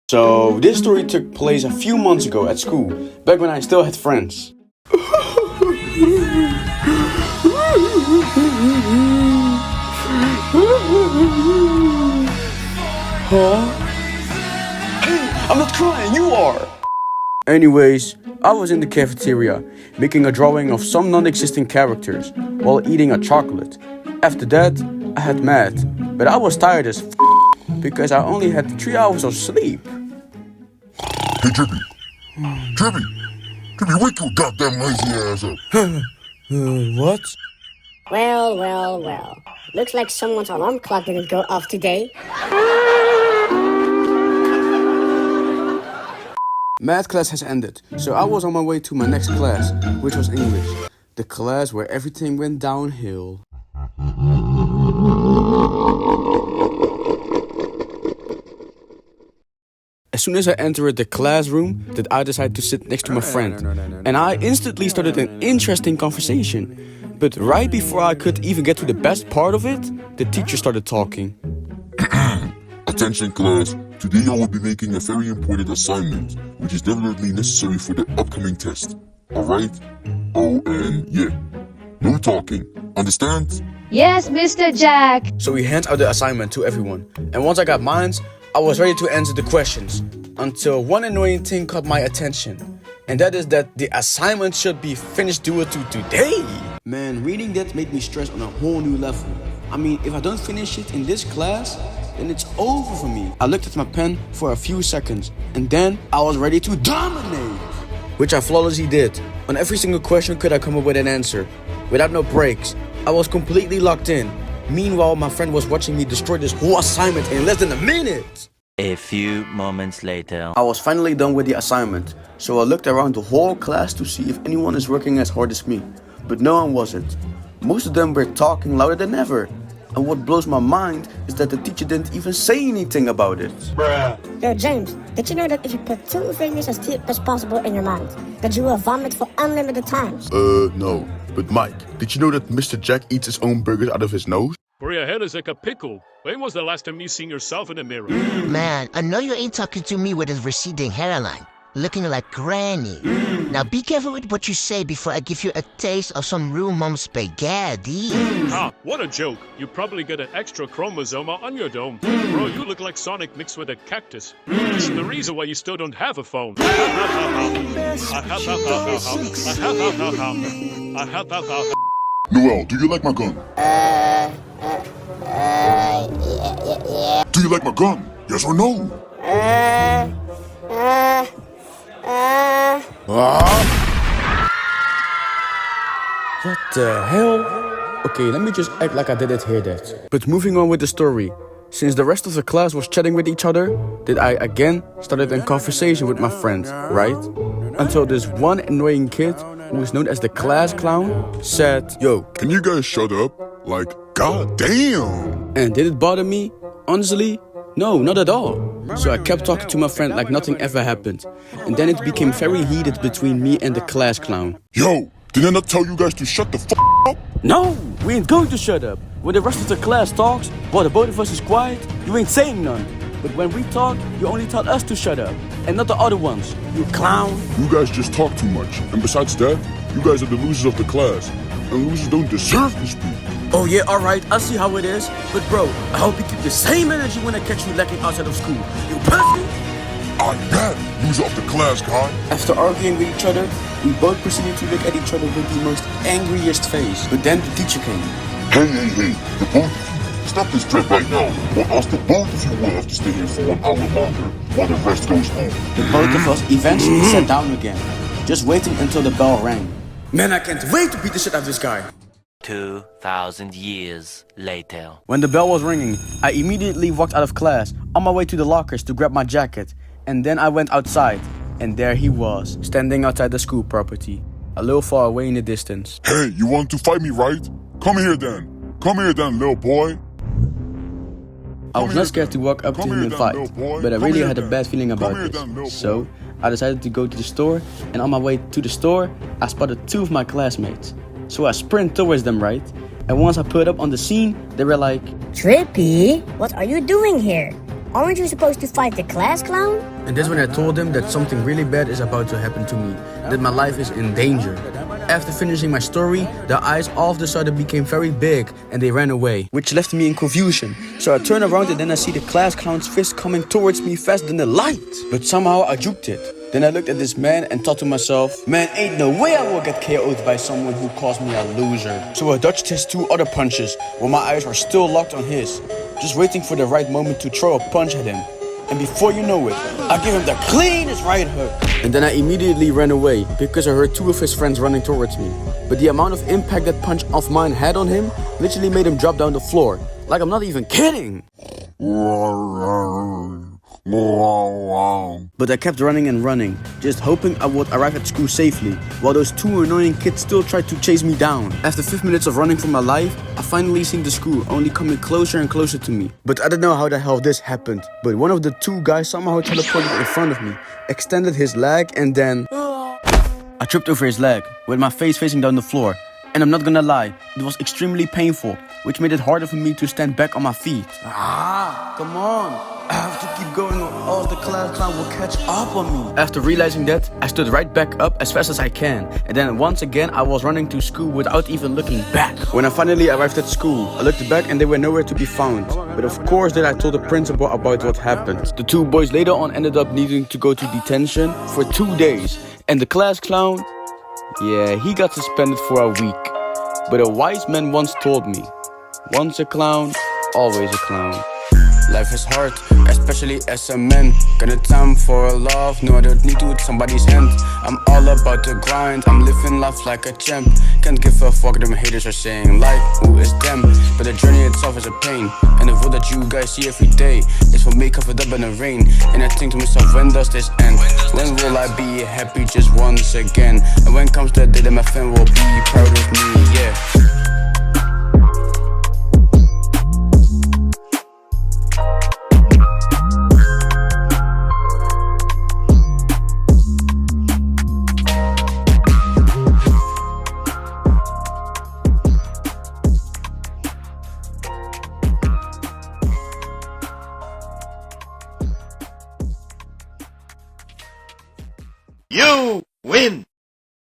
So, this story took place a few months ago at school, back when I still had friends. Huh? Hey, I'm not crying, you are! Anyways, I was in the cafeteria, making a drawing of some non-existing characters, while eating a chocolate. After that, I had math, but I was tired as because I only had 3 hours of sleep. Hey, Drippy, wake your goddamn lazy ass up. What? Well. Looks like someone's alarm clock didn't go off today. Math class has ended, so I was on my way to my next class, which was English. The class where everything went downhill. As soon as I entered the classroom, I decided to sit next to my friend. And I instantly started an interesting conversation. But right before I could even get to the best part of it, the teacher started talking. Attention class, today I will be making a very important assignment, which is definitely necessary for the upcoming test. Alright? Oh, and yeah, no talking. Understand? Yes, Mr. Jack. So he handed out the assignment to everyone. And once I got mine, I was ready to answer the questions. Until one annoying thing caught my attention. And that is that the assignment should be finished due to today. Man, reading that made me stress on a whole new level. I mean, if I don't finish it in this class, then it's over for me. I looked at my pen for a few seconds, and then I was ready to dominate. Which I flawlessly did. On every single question could I come up with an answer. Without no breaks. I was completely locked in. Meanwhile, my friend was watching me destroy this whole assignment in less than a minute. A few moments later. I was finally done with the assignment, so I looked around the whole class to see if anyone is working as hard as me. But no one wasn't. Most of them were talking louder than ever. And what blows my mind is that the teacher didn't even say anything about it. Yo, James, did you know that if you put 2 fingers as deep as possible in your mouth, that you will vomit for unlimited times? No. But Mike, did you know that Mr. Jack eats his own burgers out of his nose? Bro, your head is like a pickle. When was the last time you seen yourself in the mirror? Man, I know you ain't talking to me with a receding hairline, looking like granny. Now be careful with what you say before I give you a taste of some real mom spaghetti. Ah, what a joke. You probably got an extra chromosome on your dome. Bro, you look like Sonic mixed with a cactus. This is the reason why you still don't have a phone. Noel, do you like my gun? Do you like my gun? Yes or no? What the hell? Okay, let me just act like I didn't hear that. But moving on with the story. Since the rest of the class was chatting with each other, did I again started a conversation with my friend, right? Until this one annoying kid, who is known as the class clown, said, Yo, can you guys shut up? Like, goddamn! And did it bother me? Honestly, no, not at all. So I kept talking to my friend like nothing ever happened. And then it became very heated between me and the class clown. Yo, did I not tell you guys to shut the f*** up? No, we ain't going to shut up. When the rest of the class talks, while the both of us is quiet, you ain't saying none. But when we talk, you only tell us to shut up, and not the other ones, you clown. You guys just talk too much. And besides that, you guys are the losers of the class. And losers don't deserve to speak. Oh yeah, alright, I see how it is. But bro, I hope you keep the same energy when I catch you lacking outside of school. You pussy! I'm bad, loser of the class, guy. After arguing with each other, we both proceeded to look at each other with the most angriest face. But then the teacher came. Hey, the both of you, stop this trip right now, or else the both of you will have to stay here for 1 hour longer, while the rest goes home. The both of us eventually sat down again, just waiting until the bell rang. Man, I can't wait to beat the shit out of this guy. 2,000 years later. When the bell was ringing, I immediately walked out of class, on my way to the lockers to grab my jacket. And then I went outside, and there he was, standing outside the school property, a little far away in the distance. Hey, you want to fight me, right? Come here then, little boy. I was not scared to walk up to him and fight, but I really had a bad feeling about this. So, I decided to go to the store, and on my way to the store, I spotted 2 of my classmates. So I sprinted towards them, right? And once I put up on the scene, they were like, Trippy, what are you doing here? aren't you supposed to fight the class clown? And that's when I told him that something really bad is about to happen to me, that my life is in danger. After finishing my story, their eyes all of a sudden became very big and they ran away, which left me in confusion. So I turn around and then I see the class clown's fist coming towards me faster than the light. But somehow I juked it. Then I looked at this man and thought to myself, man, ain't no way I will get KO'd by someone who calls me a loser. So I dodged his 2 other punches while my eyes were still locked on his, just waiting for the right moment to throw a punch at him. And before you know it, I give him the cleanest right hook. And then I immediately ran away because I heard 2 of his friends running towards me. But the amount of impact that punch of mine had on him literally made him drop down the floor. Like I'm not even kidding. But I kept running and running, just hoping I would arrive at school safely, while those 2 annoying kids still tried to chase me down. After 5 minutes of running for my life, I finally seen the school only coming closer and closer to me. But I don't know how the hell this happened, but one of the 2 guys somehow teleported in front of me, extended his leg, and then I tripped over his leg, with my face facing down the floor. And I'm not gonna lie, it was extremely painful, which made it harder for me to stand back on my feet. Come on. I have to keep going or else the class clown will catch up on me. After realizing that, I stood right back up as fast as I can. And then once again, I was running to school without even looking back. When I finally arrived at school, I looked back and they were nowhere to be found. But of course then I told the principal about what happened. The 2 boys later on ended up needing to go to detention for 2 days. And the class clown, yeah, he got suspended for a week. But a wise man once told me, once a clown, always a clown. Life is hard, especially as a man. Got a time for love, no I don't need to with somebody's hand. I'm all about the grind, I'm living life like a champ. Can't give a fuck them haters are saying like, who is them? But the journey itself is a pain, and the world that you guys see every day is for me covered up in the rain. And I think to myself, when does this end? When will I be happy just once again? And when comes the day that my fan will be proud of me, yeah. You!